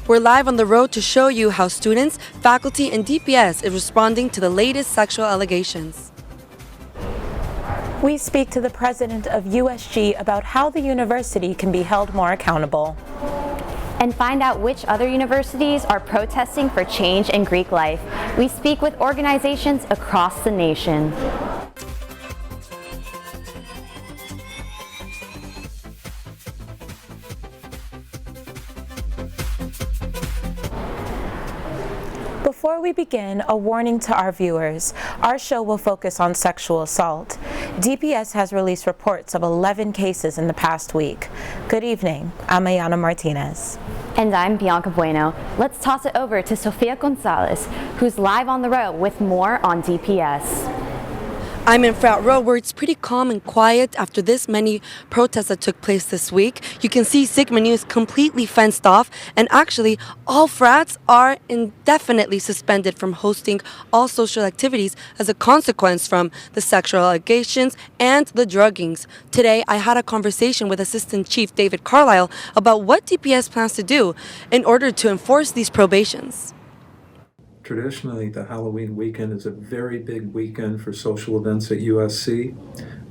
We're live on the road to show you how students, faculty, and DPS is responding to the latest sexual allegations. We speak to the president of USG about how the university can be held more accountable. And find out which other universities are protesting for change in Greek life. We speak with organizations across the nation. Before we begin, a warning to our viewers. Our show will focus on sexual assault. DPS has released reports of 11 cases in the past week. Good evening, I'm Ayanna Martinez. And I'm Bianca Bueno. Let's toss it over to Sofia Gonzalez, who's live on the road with more on DPS. I'm in Frat Row, where it's pretty calm and quiet after this many protests that took place this week. You can see Sigma Nu is completely fenced off, and actually all frats are indefinitely suspended from hosting all social activities as a consequence from the sexual allegations and the druggings. Today, I had a conversation with Assistant Chief David Carlisle about what DPS plans to do in order to enforce these probations. Traditionally, the Halloween weekend is a very big weekend for social events at USC.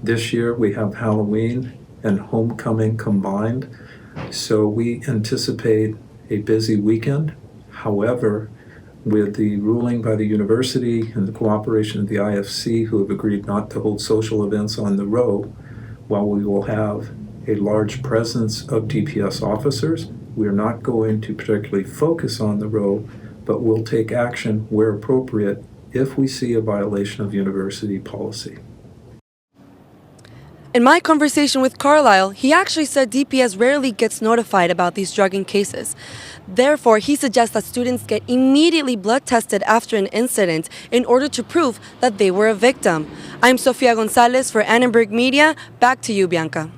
This year, we have Halloween and homecoming combined, so we anticipate a busy weekend. However, with the ruling by the university and the cooperation of the IFC, who have agreed not to hold social events on the row, while we will have a large presence of DPS officers, we are not going to particularly focus on the row, but we'll take action where appropriate if we see a violation of university policy. In my conversation with Carlisle, he actually said DPS rarely gets notified about these drugging cases. Therefore, he suggests that students get immediately blood tested after an incident in order to prove that they were a victim. I'm Sofia Gonzalez for Annenberg Media. Back to you, Bianca.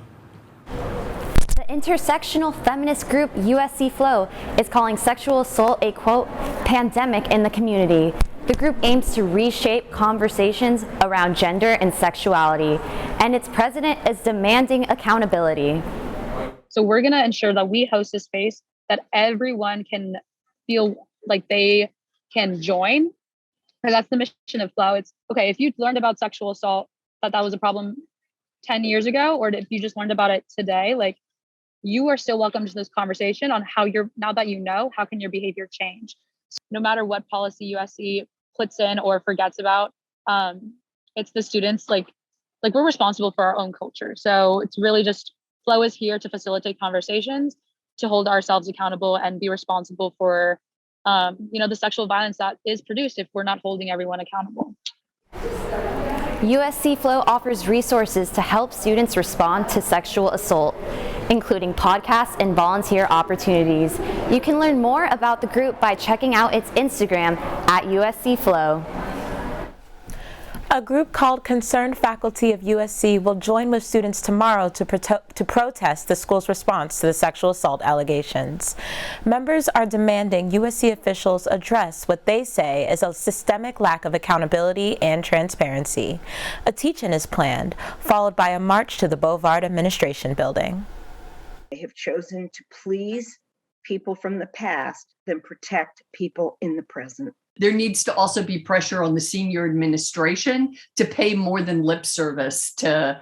Intersectional feminist group USC Flow is calling sexual assault a, quote, pandemic in the community. The group aims to reshape conversations around gender and sexuality, and its president is demanding accountability. So we're going to ensure that we host a space that everyone can feel like they can join. Because that's the mission of Flow. It's, okay, if you learned about sexual assault, that was a problem 10 years ago, or if you just learned about it today, like, you are still welcome to this conversation on how now that you know, how can your behavior change? So no matter what policy USC puts in or forgets about, it's the students, like we're responsible for our own culture. So it's really just, Flow is here to facilitate conversations, to hold ourselves accountable and be responsible for, the sexual violence that is produced if we're not holding everyone accountable. USC Flow offers resources to help students respond to sexual assault, including podcasts and volunteer opportunities. You can learn more about the group by checking out its Instagram at USC Flow. A group called Concerned Faculty of USC will join with students tomorrow to protest the school's response to the sexual assault allegations. Members are demanding USC officials address what they say is a systemic lack of accountability and transparency. A teach-in is planned, followed by a march to the Bovard Administration Building. They have chosen to please people from the past than protect people in the present. There needs to also be pressure on the senior administration to pay more than lip service to,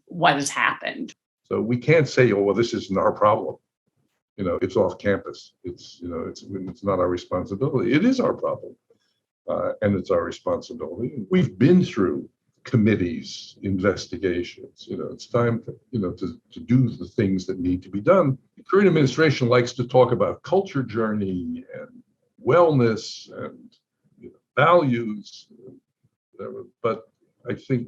what has happened. So we can't say, oh, well, this isn't our problem. It's off campus. It's not our responsibility. It is our problem. And it's our responsibility. We've been through committees, investigations. It's time to do the things that need to be done. The current administration likes to talk about culture journey and wellness and values, whatever. But I think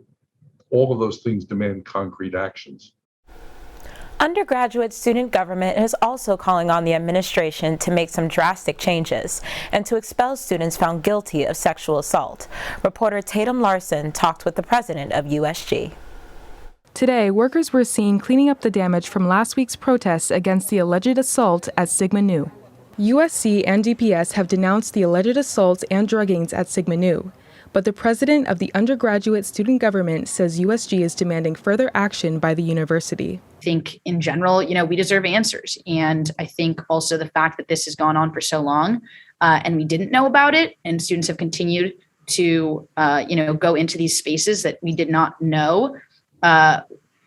all of those things demand concrete actions. Undergraduate student government is also calling on the administration to make some drastic changes and to expel students found guilty of sexual assault. Reporter Tatum Larson talked with the president of USG. Today, workers were seen cleaning up the damage from last week's protests against the alleged assault at Sigma Nu. USC and DPS have denounced the alleged assaults and druggings at Sigma Nu. But the president of the undergraduate student government says USG is demanding further action by the university. I think in general, we deserve answers. And I think also the fact that this has gone on for so long and we didn't know about it, and students have continued to, go into these spaces that we did not know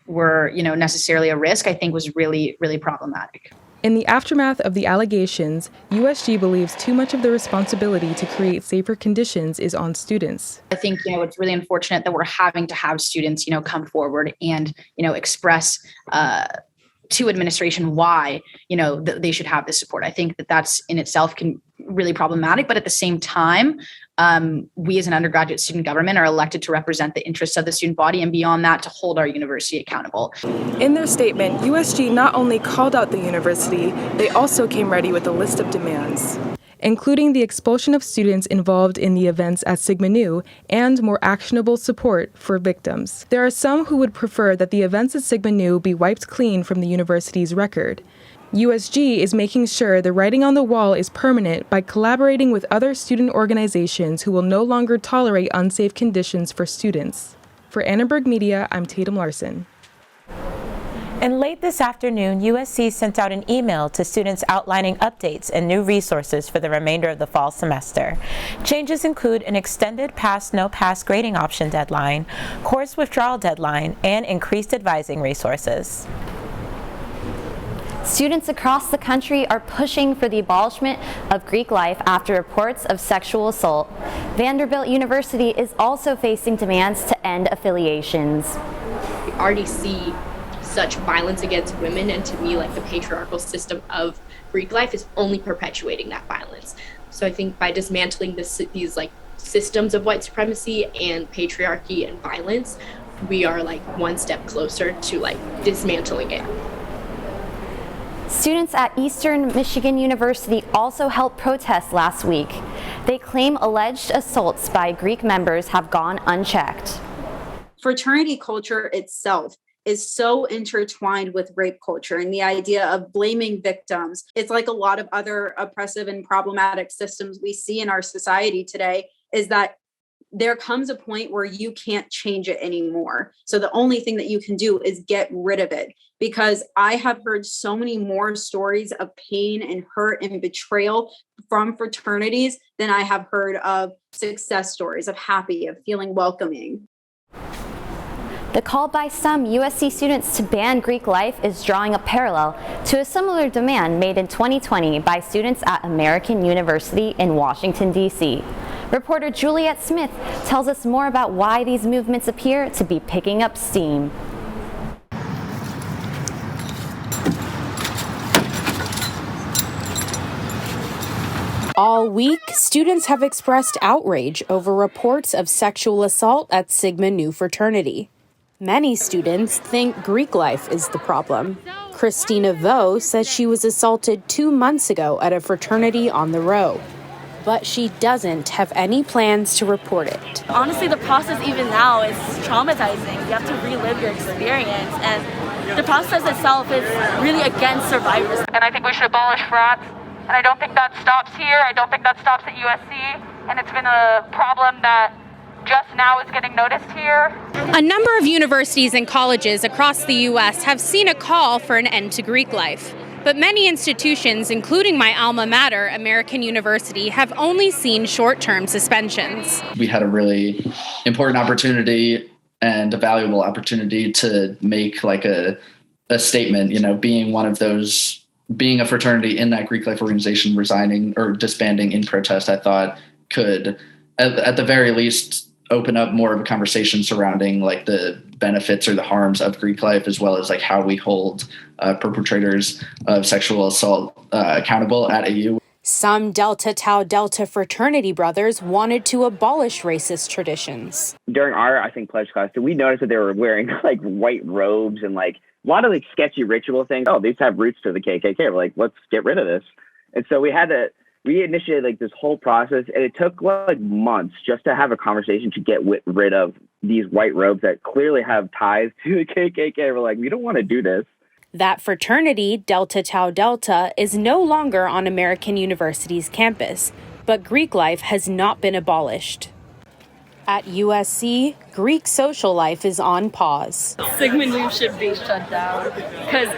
were, necessarily a risk, I think was really, really problematic. In the aftermath of the allegations, USG believes too much of the responsibility to create safer conditions is on students. I think, it's really unfortunate that we're having to have students, come forward and, express to administration why, they should have this support. I think that that's in itself can really problematic, but at the same time, we as an undergraduate student government are elected to represent the interests of the student body, and beyond that, to hold our university accountable. In their statement, USG not only called out the university, they also came ready with a list of demands, including the expulsion of students involved in the events at Sigma Nu and more actionable support for victims. There are some who would prefer that the events at Sigma Nu be wiped clean from the university's record. USG is making sure the writing on the wall is permanent by collaborating with other student organizations who will no longer tolerate unsafe conditions for students. For Annenberg Media, I'm Tatum Larson. And late this afternoon, USC sent out an email to students outlining updates and new resources for the remainder of the fall semester. Changes include an extended pass/no-pass grading option deadline, course withdrawal deadline, and increased advising resources. Students across the country are pushing for the abolishment of Greek life after reports of sexual assault. Vanderbilt University is also facing demands to end affiliations. We already see such violence against women, and to me, the patriarchal system of Greek life is only perpetuating that violence. So I think by dismantling these systems of white supremacy and patriarchy and violence, we are one step closer to dismantling it. Students at Eastern Michigan University also held protests last week. They claim alleged assaults by Greek members have gone unchecked. Fraternity culture itself is so intertwined with rape culture and the idea of blaming victims. It's like a lot of other oppressive and problematic systems we see in our society today, is that there comes a point where you can't change it anymore. So the only thing that you can do is get rid of it. Because I have heard so many more stories of pain and hurt and betrayal from fraternities than I have heard of success stories, of happy, of feeling welcoming. The call by some USC students to ban Greek life is drawing a parallel to a similar demand made in 2020 by students at American University in Washington, D.C. Reporter Juliette Smith tells us more about why these movements appear to be picking up steam. All week, students have expressed outrage over reports of sexual assault at Sigma Nu fraternity. Many students think Greek life is the problem. Christina Vo says she was assaulted 2 months ago at a fraternity on the row, but she doesn't have any plans to report it. Honestly, the process even now is traumatizing. You have to relive your experience, and the process itself is really against survivors. And I think we should abolish frats. And I don't think that stops here. I don't think that stops at USC. And it's been a problem that just now is getting noticed here. A number of universities and colleges across the U.S. have seen a call for an end to Greek life. But many institutions, including my alma mater, American University, have only seen short-term suspensions. We had a really important opportunity and a valuable opportunity to make a statement, being one of those, being a fraternity in that Greek life organization, resigning or disbanding in protest, I thought could, at the very least, open up more of a conversation surrounding the benefits or the harms of Greek life, as well as how we hold perpetrators of sexual assault accountable at AU. Some Delta Tau Delta fraternity brothers wanted to abolish racist traditions. During our, pledge class, we noticed that they were wearing white robes and a lot of sketchy ritual things. Oh, these have roots to the KKK. We're let's get rid of this. And so we initiated this whole process, and it took months just to have a conversation to get rid of these white robes that clearly have ties to the KKK. We're we don't want to do this. That fraternity, Delta Tau Delta, is no longer on American University's campus, but Greek life has not been abolished. At USC, Greek social life is on pause. Sigma Nu should be shut down because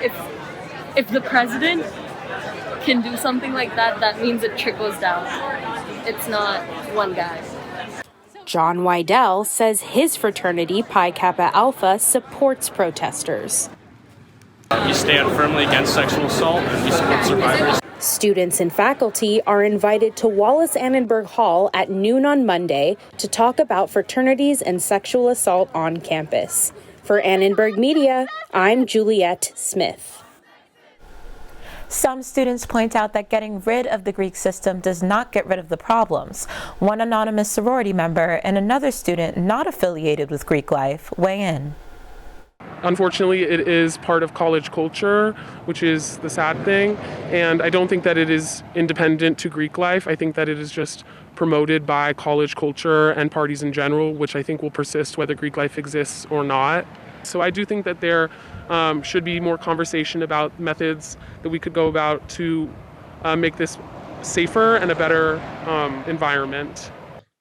if the president can do something like that, that means it trickles down. It's not one guy. John Wydell says his fraternity, Pi Kappa Alpha, supports protesters. We stand firmly against sexual assault and we support survivors. Students and faculty are invited to Wallace Annenberg Hall at noon on Monday to talk about fraternities and sexual assault on campus. For Annenberg Media, I'm Juliette Smith. Some students point out that getting rid of the Greek system does not get rid of the problems. One anonymous sorority member and another student not affiliated with Greek life weigh in. Unfortunately, it is part of college culture, which is the sad thing. And I don't think that it is independent to Greek life. I think that it is just promoted by college culture and parties in general, which I think will persist whether Greek life exists or not. So I do think that there should be more conversation about methods that we could go about to make this safer and a better environment.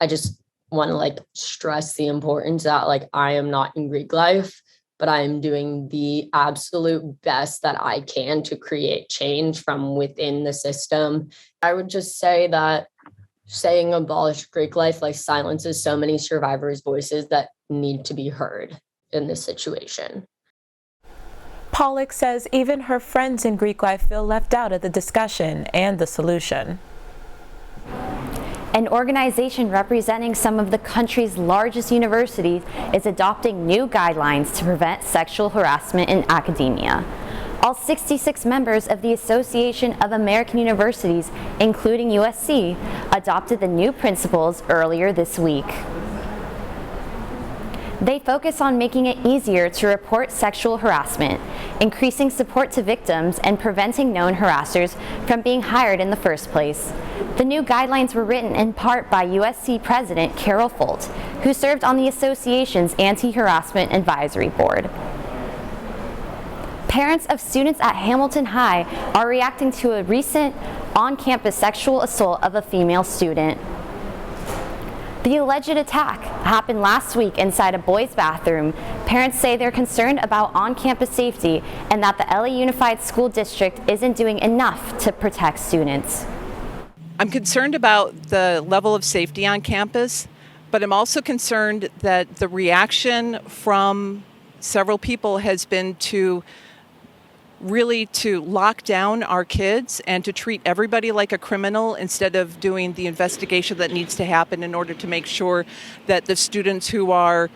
I just want to stress the importance that I am not in Greek life, but I am doing the absolute best that I can to create change from within the system. I would just say that saying abolish Greek life silences so many survivors' voices that need to be heard in this situation. Pollock says even her friends in Greek life feel left out of the discussion and the solution. An organization representing some of the country's largest universities is adopting new guidelines to prevent sexual harassment in academia. All 66 members of the Association of American Universities, including USC, adopted the new principles earlier this week. They focus on making it easier to report sexual harassment, increasing support to victims, and preventing known harassers from being hired in the first place. The new guidelines were written in part by USC President Carol Folt, who served on the association's Anti-Harassment Advisory Board. Parents of students at Hamilton High are reacting to a recent on-campus sexual assault of a female student. The alleged attack happened last week inside a boys' bathroom. Parents say they're concerned about on-campus safety and that the LA Unified School District isn't doing enough to protect students. I'm concerned about the level of safety on campus, but I'm also concerned that the reaction from several people has been to lock down our kids and to treat everybody like a criminal instead of doing the investigation that needs to happen in order to make sure that the students who are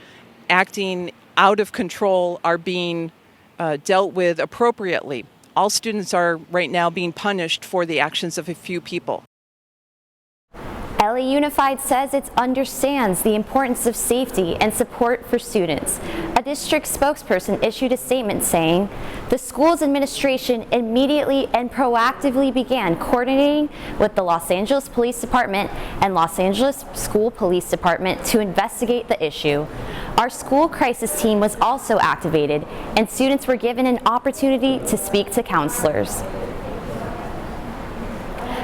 acting out of control are being dealt with appropriately. All students are right now being punished for the actions of a few people. LA Unified says it understands the importance of safety and support for students. A district spokesperson issued a statement saying, the school's administration immediately and proactively began coordinating with the Los Angeles Police Department and Los Angeles School Police Department to investigate the issue. Our school crisis team was also activated, and students were given an opportunity to speak to counselors.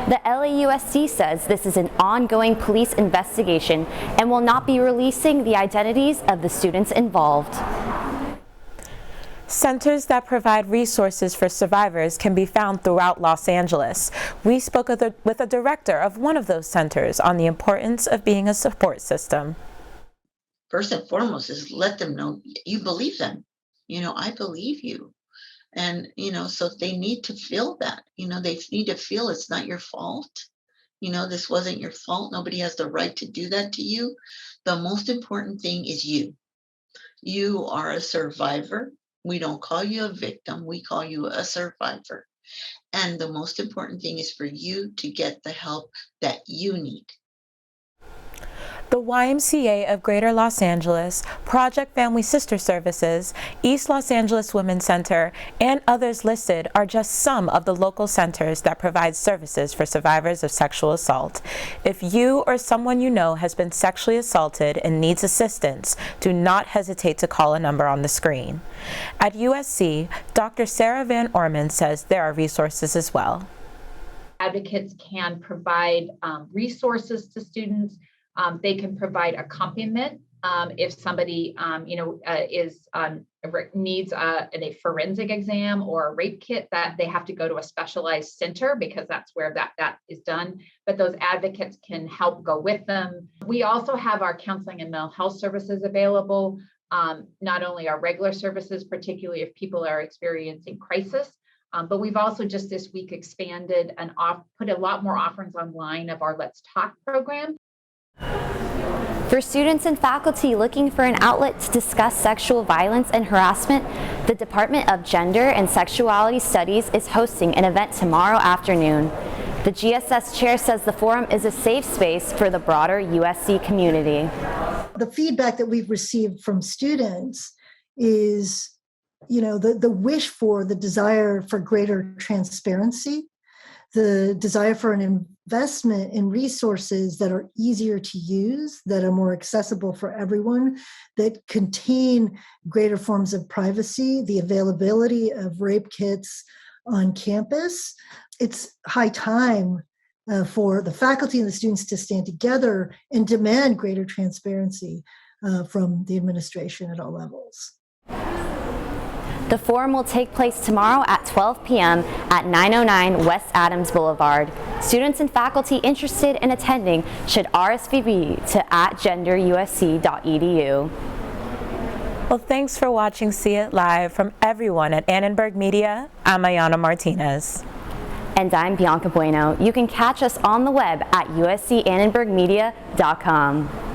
The LAUSD says this is an ongoing police investigation and will not be releasing the identities of the students involved. Centers that provide resources for survivors can be found throughout Los Angeles. We spoke with a director of one of those centers on the importance of being a support system. First and foremost is let them know you believe them. I believe you. And, so they need to feel that, they need to feel it's not your fault. This wasn't your fault. Nobody has the right to do that to you. The most important thing is you. You are a survivor. We don't call you a victim. We call you a survivor. And the most important thing is for you to get the help that you need. The YMCA of Greater Los Angeles, Project Family Sister Services, East Los Angeles Women's Center, and others listed are just some of the local centers that provide services for survivors of sexual assault. If you or someone you know has been sexually assaulted and needs assistance, do not hesitate to call a number on the screen. At USC, Dr. Sarah Van Orman says there are resources as well. Advocates can provide resources to students. They can provide accompaniment if somebody, needs a forensic exam or a rape kit, that they have to go to a specialized center because that's where that is done. But those advocates can help go with them. We also have our counseling and mental health services available. Not only our regular services, particularly if people are experiencing crisis, but we've also just this week expanded and put a lot more offerings online of our Let's Talk program. For students and faculty looking for an outlet to discuss sexual violence and harassment, the Department of Gender and Sexuality Studies is hosting an event tomorrow afternoon. The GSS chair says the forum is a safe space for the broader USC community. The feedback that we've received from students is, the wish for, the desire for greater transparency, the desire for an investment in resources that are easier to use, that are more accessible for everyone, that contain greater forms of privacy, the availability of rape kits on campus. It's high time for the faculty and the students to stand together and demand greater transparency from the administration at all levels. The forum will take place tomorrow at 12 p.m. at 909 West Adams Boulevard. Students and faculty interested in attending should RSVP to @genderusc.edu. Well, thanks for watching See It Live. From everyone at Annenberg Media, I'm Ayanna Martinez. And I'm Bianca Bueno. You can catch us on the web at uscannenbergmedia.com.